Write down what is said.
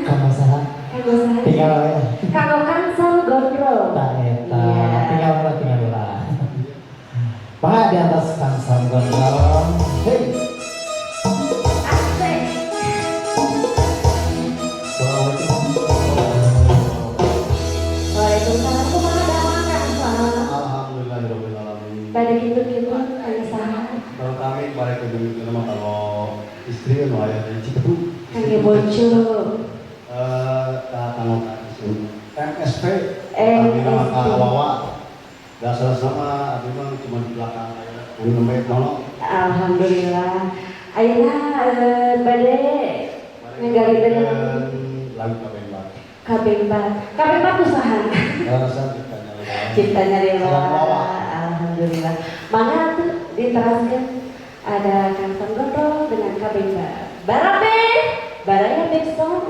Kamu salah. Kanggo saha? Tinggal ya. Kanggo Kansel Gondrong. Tak eta. Iya. Tinggal lah. Pak di atas Kansel Gondrong. Hey. Asik. Waalaikumsalam. Kumaha dawan Kansel? Alhamdulillahirobbilalamin. Pada gitu-gitu kanggo saha? Kalau kami balik ke dulu itu nama kalau istri kan ayah dari Cipedu. Kangge bojo. Tanggal itu MSP. MSP. Kami nama Wawa. Dasar sama, tapi memang cuma di belakang aja. Ini namanya nolong. Alhamdulillah. Ayeuna bade nggali dengan lagu Kabembar. Kabembar usaha. Dasar ciptanya lewat. Ciptanya Salam Wawa. lewat. Alhamdulillah. Mangga tuh diteraskan ada Kansel Gondrong dengan Kabembar. Barabe, baraya back song.